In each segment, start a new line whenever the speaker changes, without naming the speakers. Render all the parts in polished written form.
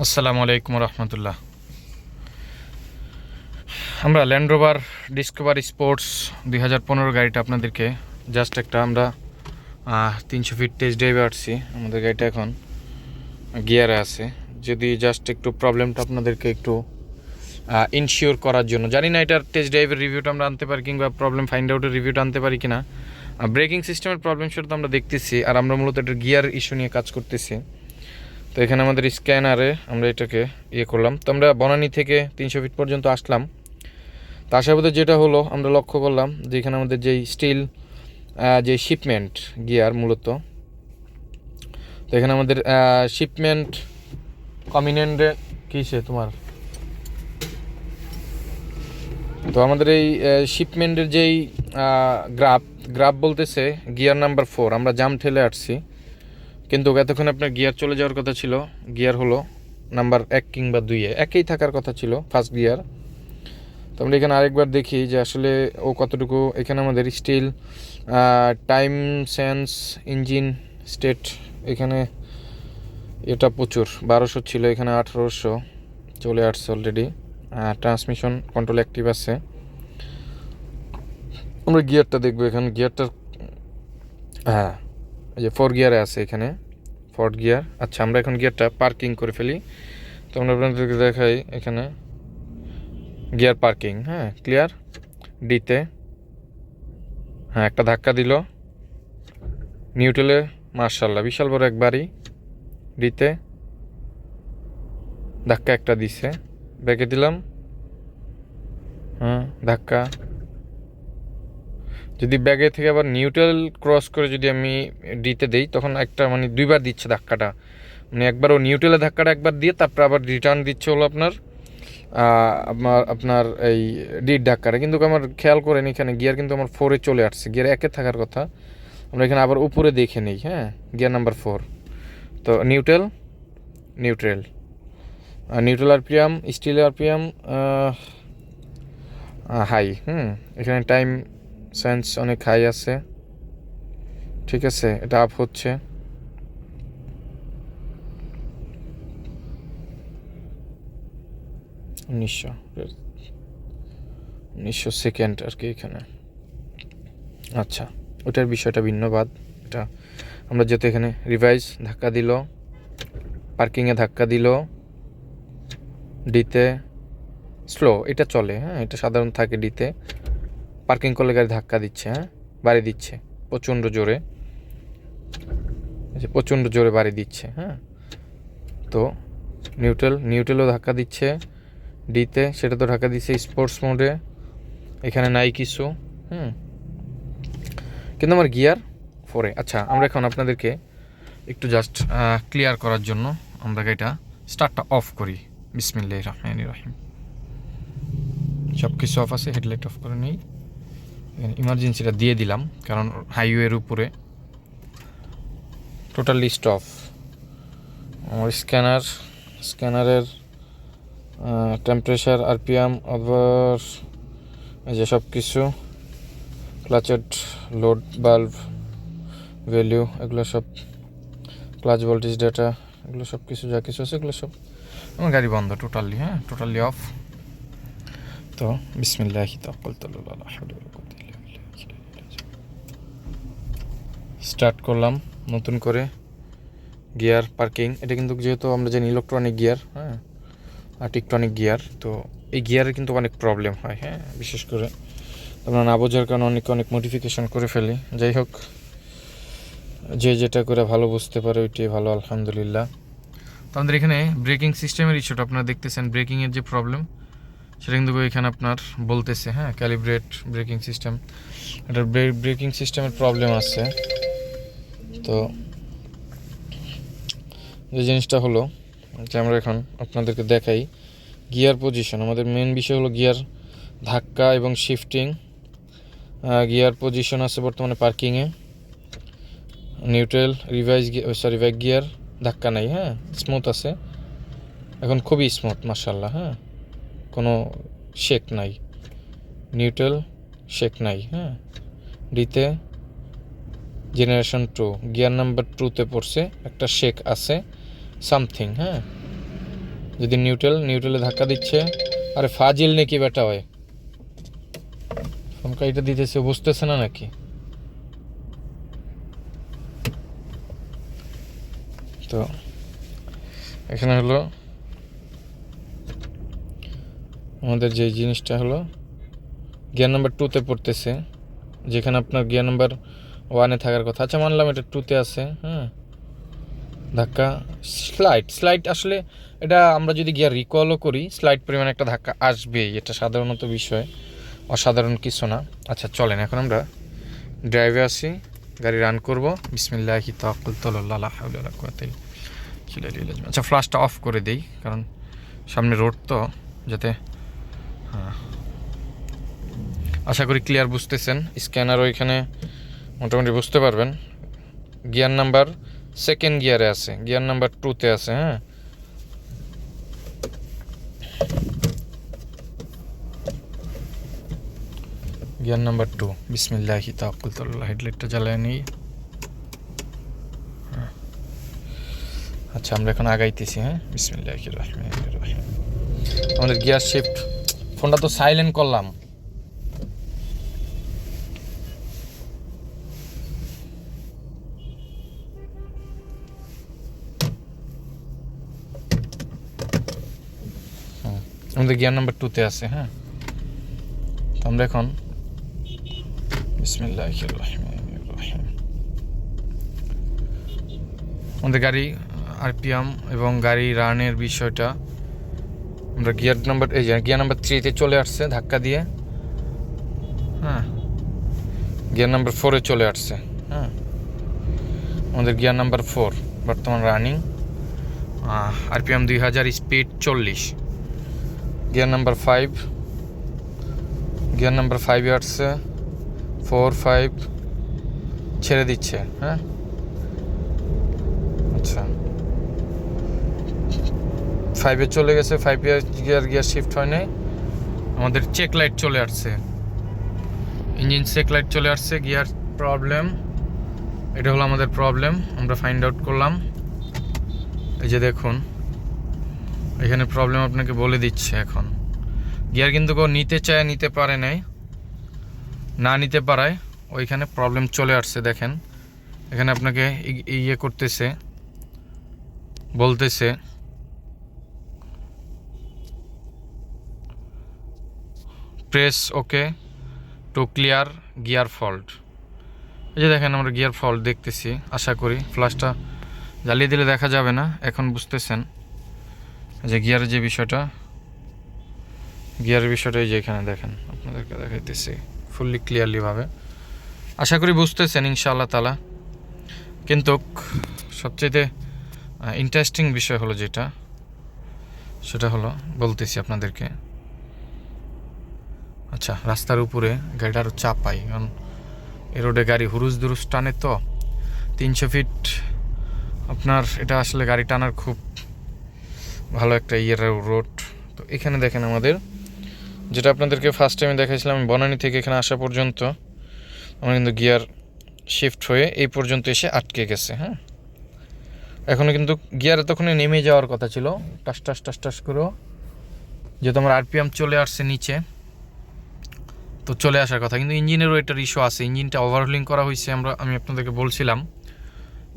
আসসালামু আলাইকুম রহমতুল্লাহ। আমরা ল্যান্ড রোভার ডিসকভারি স্পোর্টস 2015 গাড়িটা আপনাদেরকে জাস্ট একটা আমরা 300 ফিট টেস্ট ড্রাইভে আসছি। আমাদের গাড়িটা এখন গিয়ারে আছে। যদি জাস্ট একটু প্রবলেমটা আপনাদেরকে একটু ইনশিওর করার জন্য, জানি না এটার টেস্ট ড্রাইভের রিভিউটা আমরা আনতে পারি কিংবা প্রবলেম ফাইন্ড আউটের রিভিউটা আনতে পারি কিনা। ব্রেকিং সিস্টেমের প্রবলেম সেটা তো আমরা দেখতেছি, আর আমরা মূলত এটার গিয়ার ইস্যু নিয়ে কাজ করতেছি। তো এখানে আমাদের স্ক্যানারে আমরা এটাকে করলাম। তো আমরা বনানী থেকে 300 ফিট পর্যন্ত আসলাম। তো আসার পথে যেটা হলো, আমরা লক্ষ্য করলাম যে এখানে আমাদের যেই স্টিল যে শিপমেন্ট গিয়ার মূলত, তো এখানে আমাদের শিপমেন্ট কমিনেন্টে কিসে তোমার, তো আমাদের এই শিপমেন্টের যেই গ্রাফ বলতেছে গিয়ার নাম্বার 4, আমরা জাম ঠেলে আসছি, কিন্তু এতক্ষণ আপনার গিয়ার চলে যাওয়ার কথা ছিল। গিয়ার হলো নাম্বার 1 কিংবা 2-এ, একই থাকার কথা ছিল ফার্স্ট গিয়ার। তো আমরা এখানে আরেকবার দেখি যে আসলে ও কতটুকু। এখানে আমাদের still time since engine state, এখানে এটা প্রচুর 1200 ছিল, এখানে 1800 চলে আসছে অলরেডি। ট্রান্সমিশন কন্ট্রোল অ্যাক্টিভ আছে। আমরা গিয়ারটা দেখবো, এখানে গিয়ারটা এই যে 4 গিয়ারে আছে, এখানে 4 গিয়ার। আচ্ছা, আমরা এখন গিয়ারটা পার্কিং করে ফেলি। তো আমরা আপনাদেরকে দেখাই এখানে গিয়ার পার্কিং। ক্লিয়ার। ডিতে একটা ধাক্কা দিল, নিউট্রালে মার্শাল্লাহ বিশাল বড় একবারই। ডিতে ধাক্কা একটা দিছে, ব্রেকে দিলাম, ধাক্কা। যদি ব্যাগে থেকে আবার নিউট্রাল ক্রস করে যদি আমি ডিতে দেই, তখন একটা মানে 2বার দিচ্ছে ধাক্কাটা, মানে একবার ও নিউট্রালে ধাক্কাটা একবার দিয়ে তারপর আবার রিটার্ন দিচ্ছে হলো আপনার এই ডির ধাক্কাটা। কিন্তু আমার খেয়াল করেন এখানে গিয়ার কিন্তু আমার 4-এ চলে আসছে, গিয়ার 1-এ থাকার কথা। আমরা এখানে আবার উপরে দেখে নেই। Gear number 4। তো neutral RPM, still RPM high. এখানে টাইম সেন্স অনেক হাই আছে, ঠিক আছে। এটা আপ হচ্ছে। উনিশশো সেকেন্ড আর কি এখানে। আচ্ছা, ওটার বিষয়টা ভিন্নবাদ। এটা আমরা যেহেতু এখানে রিভাইজ ধাক্কা দিল, পার্কিংয়ে ধাক্কা দিল, ডিতে স্লো, এটা চলে। এটা সাধারণ থাকে ডিতে। পার্কিং করলে গাড়ি ধাক্কা দিচ্ছে, বাড়ি দিচ্ছে প্রচণ্ড জোরে, প্রচণ্ড জোরে বাড়ি দিচ্ছে। তো নিউট্রালও ধাক্কা দিচ্ছে ডিতে, সেটা তো ধাক্কা দিচ্ছে স্পোর্টস মোডে, এখানে নাই কিছু। কিন্তু আমার গিয়ার 4-এ। আচ্ছা, আমরা এখন আপনাদেরকে একটু জাস্ট ক্লিয়ার করার জন্য আমরা গাড়িটা স্টার্টটা অফ করি। বিসমিল্লাহির রহমানির রহিম। সব কিছু অফ আছে, হেডলাইট অফ করে নেই। ইমার্জেন্সিটা দিয়ে দিলাম কারণ হাইওয়ের উপরে টোটাল লিস্ট অফ। আমার স্ক্যানারের টেম্পারেচার, আরপিএম, আবার এই যে সব কিছু, ক্লাচের লোড বাল্ব ভ্যালু, এগুলো সব, ক্লাচ ভোল্টেজ ডেটা, এগুলো সব কিছু যা কিছু আছে এগুলো সব আমার গাড়ি বন্ধ টোটালি। Totally off. তো বিসমিল্লাহি তাওয়াক্কালতু আলাল্লাহ, স্টার্ট করলাম নতুন করে গিয়ার পার্কিং। এটা কিন্তু যেহেতু আমরা জানি ইলেকট্রনিক গিয়ার, টিকটনিক গিয়ার, তো এই গিয়ারের কিন্তু অনেক প্রবলেম হয়। বিশেষ করে আমরা না বোঝার কারণে অনেক মডিফিকেশন করে ফেলি। যাই হোক, যে যেটা করে ভালো বুঝতে পারে ওইটাই ভালো, আলহামদুলিল্লাহ। তো আমাদের এখানে ব্রেকিং সিস্টেমের ইস্যুটা আপনারা দেখতেছেন, ব্রেকিংয়ের যে প্রবলেম সেটা কিন্তু এখানে আপনার বলতেছে ক্যালিব্রেট ব্রেকিং সিস্টেম, এটা ব্রেকিং সিস্টেমের প্রবলেম আছে। তো যে জিনিসটা হলো যে আমরা এখন আপনাদেরকে দেখাই গিয়ার পজিশন। আমাদের মেন বিষয় হলো গিয়ার ধাক্কা এবং শিফটিং। গিয়ার পজিশন আছে বর্তমানে পার্কিংয়ে, নিউট্রাল, ব্যাক গিয়ার, ধাক্কা নাই। স্মুথ আছে এখন, খুবই স্মুথ মাশাআল্লাহ। কোনো শেক নাই, নিউট্রাল শেক নাই। ডিতে জেনারেশন 2, গিয়ার নাম্বার 2-তে পড়ছে, একটা শেক আছে সামথিং। যদি নিউট্রালে ধাক্কা দিচ্ছে, আরে ফাজিল নাকি বেটা হয়, ফোন কাইটা দিতেছে, বুঝতেছে না নাকি? তো এখানে হলো আমাদের যে জিনিসটা হলো গিয়ার নাম্বার 2-তে পড়তেছে, যেখানে আপনার গিয়ার নাম্বার 1-এ থাকার কথা। আচ্ছা মানলাম এটা 2-তে আছে, হ্যাঁ। ধাক্কা স্লাইড আসলে এটা আমরা যদি গিয়ার রিকলও করি স্লাইড পরিমাণে একটা ধাক্কা আসবেই, এটা সাধারণত বিষয়, অসাধারণ কিছু না। আচ্ছা চলেন এখন আমরা ড্রাইভে আসি, গাড়ি রান করব। বিসমিল্লাহি তাওয়াক্কালতু আলাল্লাহ লা হাওলা ওয়ালা কুওয়াতা ইল্লা বিল্লাহ। আচ্ছা ফ্ল্যাশটা অফ করে দেই, কারণ সামনে রোড তো, যাতে হ্যাঁ। আশা করি ক্লিয়ার বুঝতেছেন, স্ক্যানারও এখানে মোটামুটি বুঝতে পারবেন। গিয়ার নাম্বার 2nd গিয়ারে আছে, গিয়ার নাম্বার 2-তে আছে, হ্যাঁ। গিয়ার নাম্বার 2, বিসমিল্লাহি তাওয়াক্কালতু আলাল্লাহ। হেডলাইটটা জ্বালায় নিই। আচ্ছা আমরা এখন আগাইতেছি, হ্যাঁ। বিসমিল্লাহির রহমানির রহিম। আমাদের গিয়ার শিফট, ফোনটা তো সাইলেন্ট করলাম। আমাদের গিয়ার নাম্বার 2-তে আছে, হ্যাঁ। তো আমরা এখন বিসমিল্লাহির রহমানির রহিম, আমাদের গাড়ি আরপিএম এবং গাড়ি রানের বিষয়টা আমরা গিয়ার নাম্বার 3-তে চলে আসছে ধাক্কা দিয়ে, হ্যাঁ। গিয়ার নাম্বার 4-এ চলে আসছে, হ্যাঁ। আমাদের গিয়ার নাম্বার 4 বর্তমান running, RPM 2000, speed 40। Gear number 5-এ আসছে, 4-5 ছেড়ে দিচ্ছে, হ্যাঁ। আচ্ছা 5-এ চলে গেছে, 5 গিয়ার শিফট হয় নাই। আমাদের চেক লাইট চলে আসছে, ইঞ্জিন চেক লাইট চলে আসছে। গিয়ার প্রবলেম, এটা হলো আমাদের প্রবলেম, আমরা ফাইন্ড আউট করলাম। এই যে দেখুন এখানে প্রবলেম আপনাকে বলে দিচ্ছে। এখন গিয়ার কিন্তু কেউ নিতে চায়, নিতে পারে নাই, না নিতে পারায় ওইখানে প্রবলেম চলে আসছে। দেখেন এখানে আপনাকে ইয়ে করতেছে, বলতেছে press okay to clear gear fault. এই যে দেখেন আমরা গিয়ার ফল্ট দেখতেছি। আশা করি ফ্ল্যাশটা জ্বালিয়ে দিলে দেখা যাবে না, এখন বুঝতেছেন যে গিয়ারের যে বিষয়টা, এই যে এখানে দেখেন, আপনাদেরকে দেখাইতেছি ফুললি ক্লিয়ারলিভাবে। আশা করি বুঝতেছেন ইনশাআল্লাহ তাআলা। কিন্তু সবচেয়ে ইন্টারেস্টিং বিষয় হলো যেটা, সেটা হলো বলতেছি আপনাদেরকে। আচ্ছা রাস্তার উপরে গাড়িটা আরও চাপ পাই, কারণ এ রোডে গাড়ি হুরুজ দুরুজ টানে, তো 300 ফিট আপনার এটা আসলে গাড়ি টানার খুব ভালো একটা রোড। তো এখানে দেখেন আমাদের যেটা আপনাদেরকে ফার্স্ট টাইমে দেখাইছিলাম, বনানী থেকে এখানে আসা পর্যন্ত আমার কিন্তু গিয়ার শিফট হয়ে এই পর্যন্ত এসে আটকে গেছে, হ্যাঁ। এখনও কিন্তু গিয়ার এতক্ষণে নেমে যাওয়ার কথা ছিল, টাস টাস টাস টাস করেও, যেহেতু আমার আরপিএম চলে আসছে নিচে, তো চলে আসার কথা। কিন্তু ইঞ্জিনেরও এটার ইস্যু আছে, ইঞ্জিনটা ওভারহোলিং করা হয়েছে, আমি আপনাদেরকে বলছিলাম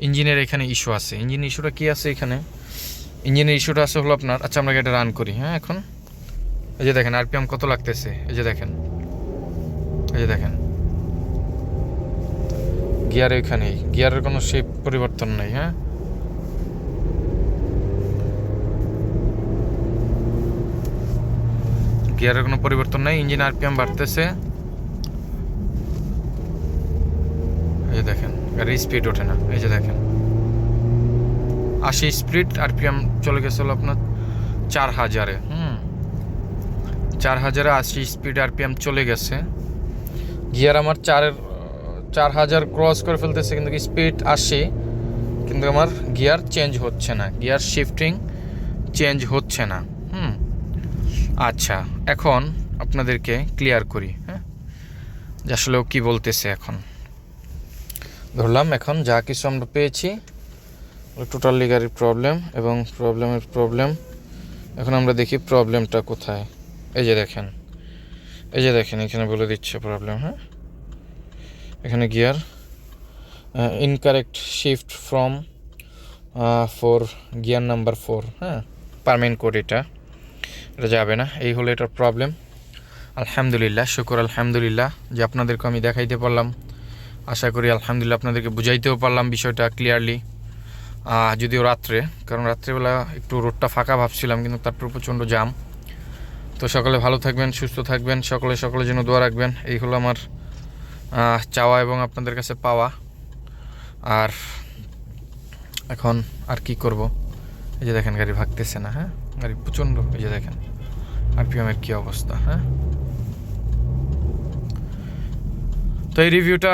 ইঞ্জিনের এখানে ইস্যু আছে। ইঞ্জিনের ইস্যুটা কী আছে এখানে? ইঞ্জিনের ইস্যুটা আছে হলো আপনার, আচ্ছা আমরা এটা রান করি, হ্যাঁ। এখন এই যে দেখেন আরপিএম কত লাগতেছে, এই যে দেখেন গিয়ার এখানেই, গিয়ারের কোনো শেপ পরিবর্তন নেই, হ্যাঁ। গিয়ারের কোনো পরিবর্তন নেই, ইঞ্জিন আরপিএম বাড়তেছে। এই যে দেখেন গাড়ির স্পিড ওঠে না, এই যে দেখেন 80 স্পিড, আরপিএম চলে গেছিল আপনার 4000-এ, 4000-এ 80 স্পিড আরপিএম চলে গেছে। গিয়ার আমার 4000 ক্রস করে ফেলতেছে, কিন্তু স্পিড 80, কিন্তু আমার গিয়ার চেঞ্জ হচ্ছে না, গিয়ার শিফটিং চেঞ্জ হচ্ছে না। আচ্ছা এখন আপনাদেরকে ক্লিয়ার করি, হ্যাঁ, যে আসলে ও কী বলতেছে। এখন ধরলাম এখন যা কিছু আমরা পেয়েছি টোটালি গাড়ির প্রবলেম, এবং প্রবলেম এখন আমরা দেখি প্রবলেমটা কোথায়। এই যে দেখেন এখানে বলে দিচ্ছে প্রবলেম। হ্যাঁ, এখানে gear incorrect shift from 4 gear number 4। হ্যাঁ, পারমানেন্ট কোড এটা যাবে না, এই হলো এটার প্রবলেম। আলহামদুলিল্লাহ, শুকর আলহামদুলিল্লাহ যে আপনাদেরকে আমি দেখাইতে পারলাম। আশা করি আলহামদুলিল্লাহ আপনাদেরকে বুঝাইতেও পারলাম বিষয়টা ক্লিয়ারলি, যদিও রাত্রে, কারণ রাত্রেবেলা একটু রোডটা ফাঁকা ভাবছিলাম, কিন্তু তারপর প্রচণ্ড জাম। তো সকলে ভালো থাকবেন, সুস্থ থাকবেন, সকলের জন্য দোয়া রাখবেন। এই হলো আমার চাওয়া এবং আপনাদের কাছে পাওয়া। আর এখন আর কি করব, এই যে দেখেন গাড়ি ভাগতেছে না। হ্যাঁ, গাড়ি প্রচণ্ড, এই যে দেখেন আরপিএমের কী অবস্থা। হ্যাঁ, তো এই রিভিউটা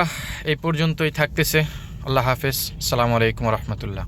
এই পর্যন্তই থাকতেছে। আল্লাহ হাফেজ, আসসালামু আলাইকুম রহমতুল্লাহ।